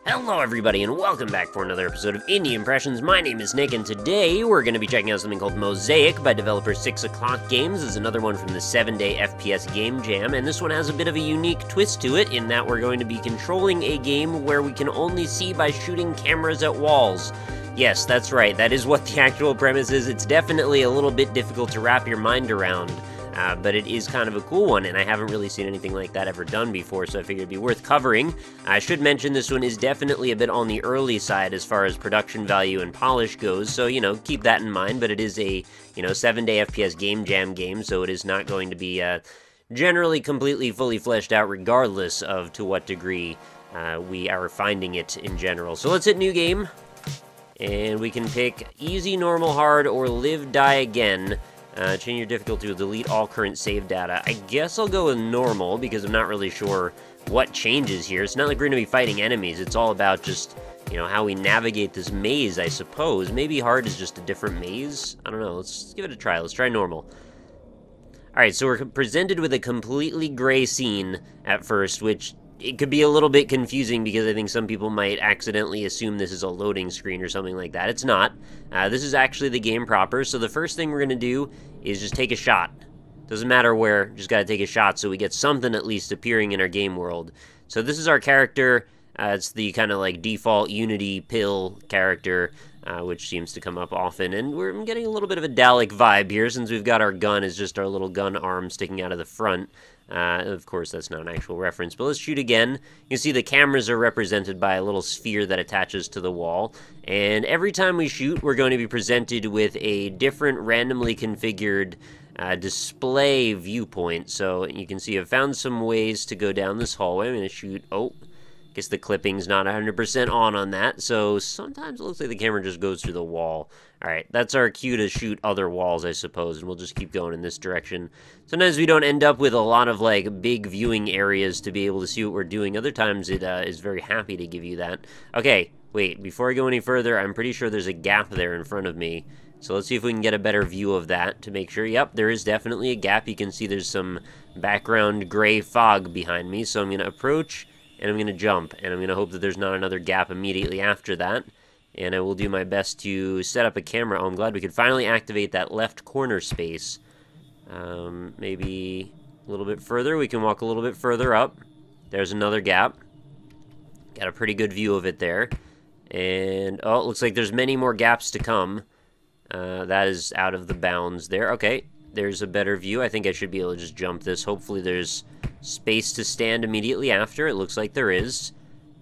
Hello everybody and welcome back for another episode of Indie Impressions. My name is Nick and today we're going to be checking out something called Mosaic by developer 6 O'Clock Games. This is another one from the 7-day FPS Game Jam, and this one has a bit of a unique twist to it in that we're going to be controlling a game where we can only see by shooting cameras at walls. Yes, that's right, that is what the actual premise is. It's definitely a little bit difficult to wrap your mind around. But it is kind of a cool one, and I haven't really seen anything like that ever done before, so I figured it'd be worth covering. I should mention this one is definitely a bit on the early side as far as production value and polish goes, so, keep that in mind, but it is a, 7-day FPS Game Jam game, so it is not going to be, generally completely fully fleshed out regardless of to what degree we are finding it in general. So let's hit New Game, and we can pick Easy, Normal, Hard, or Live, Die Again. Change your difficulty to delete all current save data. I guess I'll go with normal, because I'm not really sure what changes here. It's not like we're going to be fighting enemies. It's all about just, how we navigate this maze, I suppose. Maybe hard is just a different maze? I don't know. Let's give it a try. Let's try normal. Alright, so we're presented with a completely gray scene at first, which it could be a little bit confusing because I think some people might accidentally assume this is a loading screen or something like that. It's not. This is actually the game proper, so the first thing we're going to do is just take a shot. Doesn't matter where, just got to take a shot so we get something at least appearing in our game world. So this is our character. It's the kind of like default Unity pill character, which seems to come up often. And we're getting a little bit of a Dalek vibe here since we've got our gun as just our little gun arm sticking out of the front. Of course, that's not an actual reference, but let's shoot again. You can see the cameras are represented by a little sphere that attaches to the wall, and every time we shoot, we're going to be presented with a different randomly configured display viewpoint. So you can see I've found some ways to go down this hallway. I'm going to shoot, I guess the clipping's not 100% on that, so sometimes it looks like the camera just goes through the wall. Alright, that's our cue to shoot other walls, I suppose, and we'll just keep going in this direction. Sometimes we don't end up with a lot of, big viewing areas to be able to see what we're doing. Other times it is very happy to give you that. Okay, wait, before I go any further, I'm pretty sure there's a gap there in front of me. So let's see if we can get a better view of that to make sure. Yep, there is definitely a gap. You can see there's some background gray fog behind me, so I'm going to approach, and I'm going to jump, and I'm going to hope that there's not another gap immediately after that. And I will do my best to set up a camera. Oh, I'm glad we could finally activate that left corner space. Maybe a little bit further. We can walk a little bit further up. There's another gap. Got a pretty good view of it there. And, it looks like there's many more gaps to come. That is out of the bounds there. Okay, there's a better view. I think I should be able to just jump this. Hopefully there's space to stand immediately after. It looks like there is.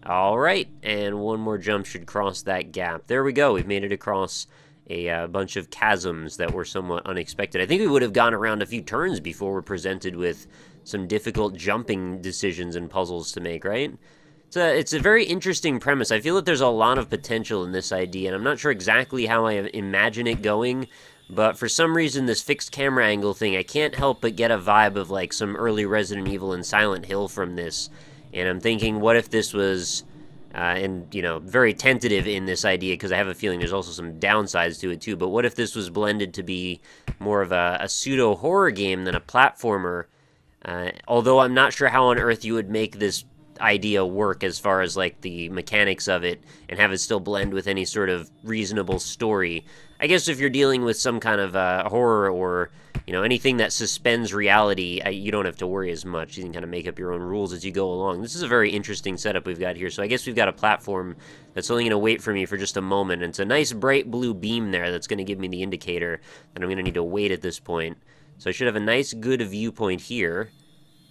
Alright, and one more jump should cross that gap. There we go. We've made it across a bunch of chasms that were somewhat unexpected. I think we would have gone around a few turns before we're presented with some difficult jumping decisions and puzzles to make, right? It's a very interesting premise. I feel that there's a lot of potential in this idea, and I'm not sure exactly how I imagine it going, but for some reason, this fixed camera angle thing, I can't help but get a vibe of, some early Resident Evil and Silent Hill from this. And I'm thinking, what if this was, very tentative in this idea, because I have a feeling there's also some downsides to it, too. But what if this was blended to be more of a pseudo-horror game than a platformer? Although I'm not sure how on earth you would make this idea work as far as the mechanics of it and have it still blend with any sort of reasonable story. I guess if you're dealing with some kind of horror or anything that suspends reality, you don't have to worry as much. You can kind of make up your own rules as you go along. This is a very interesting setup we've got here. So I guess we've got a platform that's only going to wait for me for just a moment. And it's a nice bright blue beam there that's going to give me the indicator that I'm going to need to wait at this point. So I should have a nice good viewpoint here.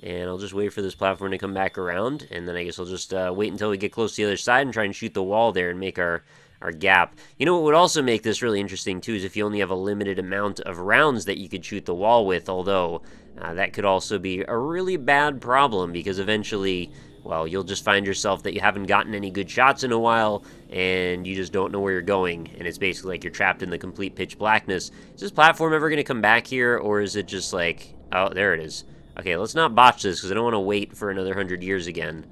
And I'll just wait for this platform to come back around, and then I guess I'll just wait until we get close to the other side and try and shoot the wall there and make our gap. What would also make this really interesting, too, is if you only have a limited amount of rounds that you could shoot the wall with, although that could also be a really bad problem, because eventually, well, you'll just find yourself that you haven't gotten any good shots in a while, and you just don't know where you're going, and it's basically like you're trapped in the complete pitch blackness. Is this platform ever going to come back here, or is it just oh, there it is. Okay, let's not botch this, because I don't want to wait for another 100 years again.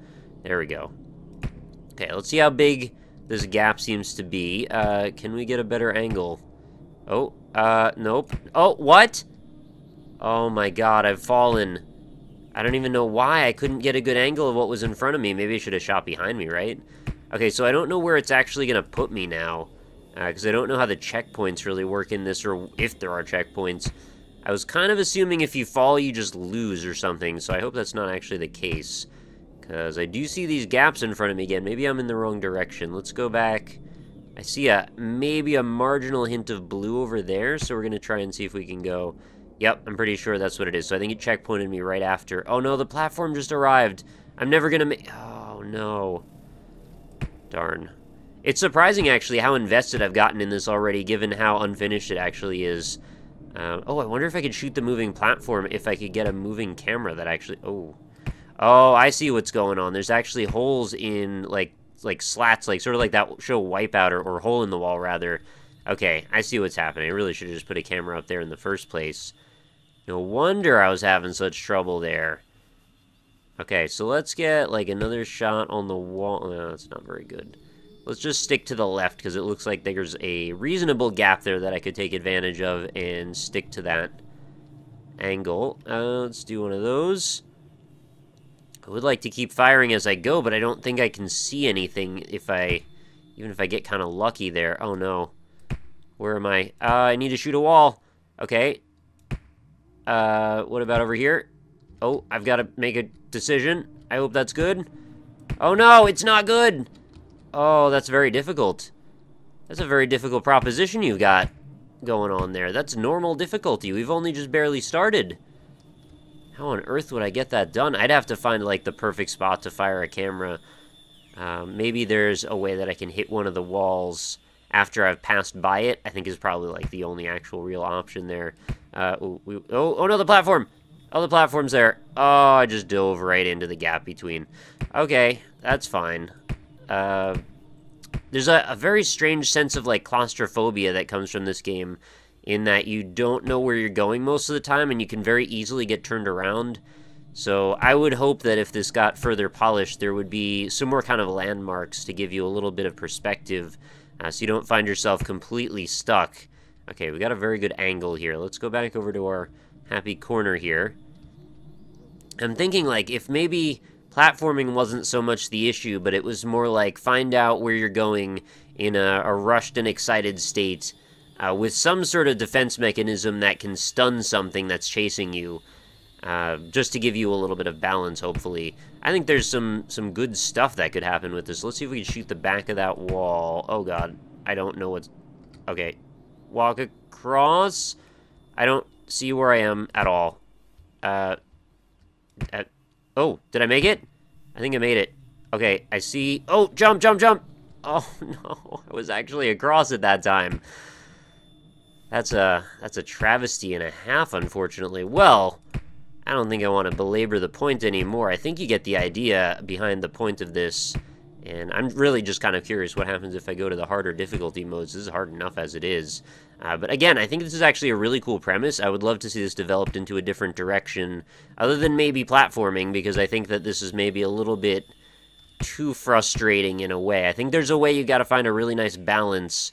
There we go. Okay, let's see how big this gap seems to be. Can we get a better angle? Oh, nope. Oh, what? Oh my god, I've fallen. I don't even know why I couldn't get a good angle of what was in front of me. Maybe I should have shot behind me, right? Okay, so I don't know where it's actually going to put me now. Because I don't know how the checkpoints really work in this, or if there are checkpoints. I was kind of assuming if you fall, you just lose or something, so I hope that's not actually the case. Because I do see these gaps in front of me again. Maybe I'm in the wrong direction. Let's go back. I see maybe a marginal hint of blue over there, so we're going to try and see if we can go. Yep, I'm pretty sure that's what it is. So I think it checkpointed me right after. Oh no, the platform just arrived. I'm never going to make... Oh no. Darn. It's surprising, actually, how invested I've gotten in this already, given how unfinished it actually is. Oh, I wonder if I could shoot the moving platform if I could get a moving camera that actually... Oh. Oh, I see what's going on. There's actually holes in, like slats, like sort of like that show Wipeout, or Hole in the Wall, rather. Okay, I see what's happening. I really should have just put a camera up there in the first place. No wonder I was having such trouble there. Okay, so let's get, like, another shot on the wall. No, that's not very good. Let's just stick to the left, because it looks like there's a reasonable gap there that I could take advantage of and stick to that angle. Let's do one of those. I would like to keep firing as I go, but I don't think I can see anything even if I get kind of lucky there. Oh, no. Where am I? I need to shoot a wall. Okay. What about over here? Oh, I've got to make a decision. I hope that's good. Oh, no, it's not good. Oh, that's very difficult. That's a very difficult proposition you've got going on there. That's normal difficulty. We've only just barely started. How on earth would I get that done? I'd have to find, like, the perfect spot to fire a camera. Maybe there's a way that I can hit one of the walls after I've passed by it. I think is probably, like, the only actual real option there. Oh, no, the platform! Oh, the platform's there. Oh, I just dove right into the gap between. Okay, that's fine. There's a very strange sense of, like, claustrophobia that comes from this game, in that you don't know where you're going most of the time, and you can very easily get turned around. So I would hope that if this got further polished, there would be some more kind of landmarks to give you a little bit of perspective, so you don't find yourself completely stuck. Okay, we got a very good angle here. Let's go back over to our happy corner here. I'm thinking, like, if maybe platforming wasn't so much the issue, but it was more like find out where you're going in a rushed and excited state, with some sort of defense mechanism that can stun something that's chasing you, just to give you a little bit of balance, hopefully. I think there's some good stuff that could happen with this. Let's see if we can shoot the back of that wall. Oh, God. I don't know what's... Okay. Walk across. I don't see where I am at all. Oh, did I make it? I think I made it. Okay, I see... Oh, jump, jump, jump! Oh, no. I was actually across at that time. That's a travesty and a half, unfortunately. Well, I don't think I want to belabor the point anymore. I think you get the idea behind the point of this. And I'm really just kind of curious what happens if I go to the harder difficulty modes. This is hard enough as it is. But again, I think this is actually a really cool premise. I would love to see this developed into a different direction, other than maybe platforming, because I think that this is maybe a little bit too frustrating in a way. I think there's a way you got to find a really nice balance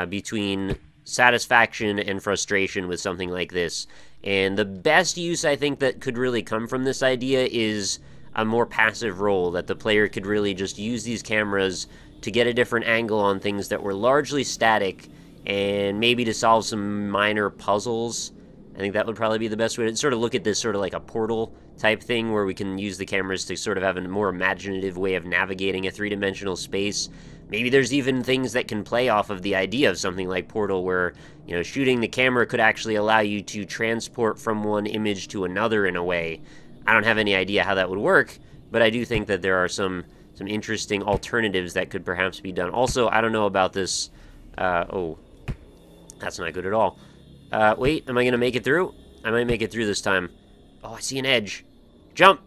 between satisfaction and frustration with something like this. And the best use I think that could really come from this idea is a more passive role, that the player could really just use these cameras to get a different angle on things that were largely static, and maybe to solve some minor puzzles. I think that would probably be the best way to sort of look at this sort of like a Portal type thing, where we can use the cameras to sort of have a more imaginative way of navigating a three-dimensional space. Maybe there's even things that can play off of the idea of something like Portal, where, you know, shooting the camera could actually allow you to transport from one image to another in a way. I don't have any idea how that would work, but I do think that there are some interesting alternatives that could perhaps be done. Also, I don't know about this... oh, that's not good at all. Wait, am I going to make it through? I might make it through this time. Oh, I see an edge. Jump!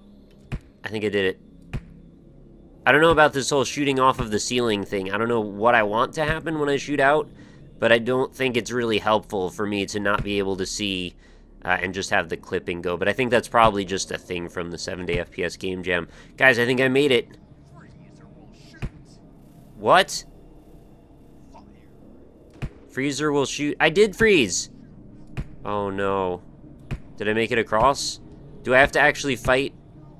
I think I did it. I don't know about this whole shooting off of the ceiling thing. I don't know what I want to happen when I shoot out, but I don't think it's really helpful for me to not be able to see and just have the clipping go. But I think that's probably just a thing from the 7-day FPS Game Jam. Guys, I think I made it. What? Freezer will shoot. I did freeze! Oh no. Did I make it across? Do I have to actually fight?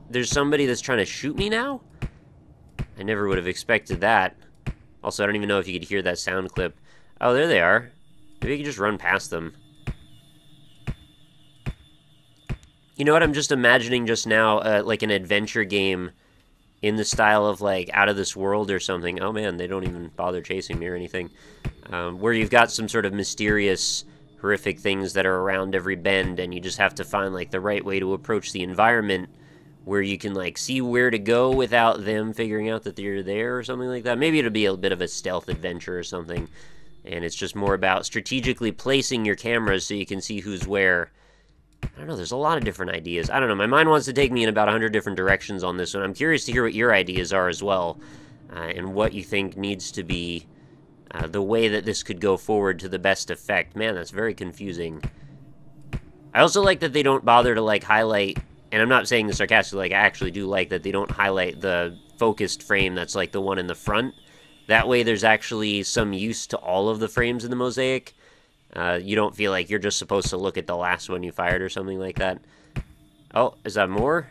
There's somebody that's trying to shoot me now? I I never would have expected that. Also, I don't even know if you could hear that sound clip. Oh, there they are. Maybe you could just run past them. You know what I'm just imagining just now? Like an adventure game in the style of, like, Out of This World or something. Oh, man, they don't even bother chasing me or anything. Where you've got some sort of mysterious, horrific things that are around every bend, and you just have to find, like, the right way to approach the environment where you can, like, see where to go without them figuring out that you're there or something like that. Maybe it'll be a bit of a stealth adventure or something, and it's just more about strategically placing your cameras so you can see who's where. I don't know, there's a lot of different ideas. I don't know, my mind wants to take me in about 100 different directions on this one. I'm curious to hear what your ideas are as well, and what you think needs to be the way that this could go forward to the best effect. Man, that's very confusing. I also like that they don't bother to, like, highlight, and I'm not saying this sarcastically, like, I actually do like that they don't highlight the focused frame that's, like, the one in the front. That way there's actually some use to all of the frames in the Mosaic. You don't feel like you're just supposed to look at the last one you fired or something like that. Oh, is that more?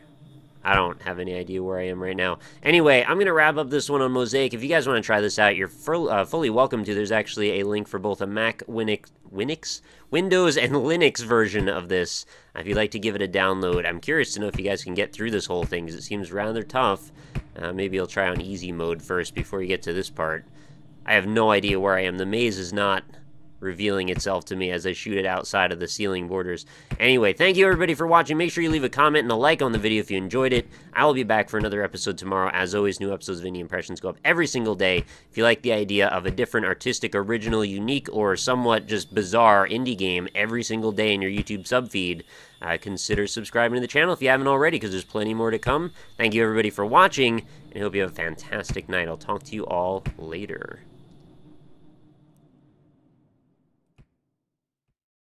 I don't have any idea where I am right now. Anyway, I'm going to wrap up this one on Mosaic. If you guys want to try this out, you're fully welcome to. There's actually a link for both a Mac, Windows, and Linux version of this. If you'd like to give it a download, I'm curious to know if you guys can get through this whole thing, because it seems rather tough. Maybe you'll try on easy mode first before you get to this part. I have no idea where I am. The maze is not revealing itself to me as I shoot it outside of the ceiling borders. Anyway, thank you everybody for watching. Make sure you leave a comment and a like on the video if you enjoyed it. I will be back for another episode tomorrow. As always, new episodes of Indie Impressions go up every single day. If you like the idea of a different artistic, original, unique, or somewhat just bizarre indie game every single day in your YouTube subfeed, consider subscribing to the channel if you haven't already, because there's plenty more to come. Thank you everybody for watching, and I hope you have a fantastic night. I'll talk to you all later.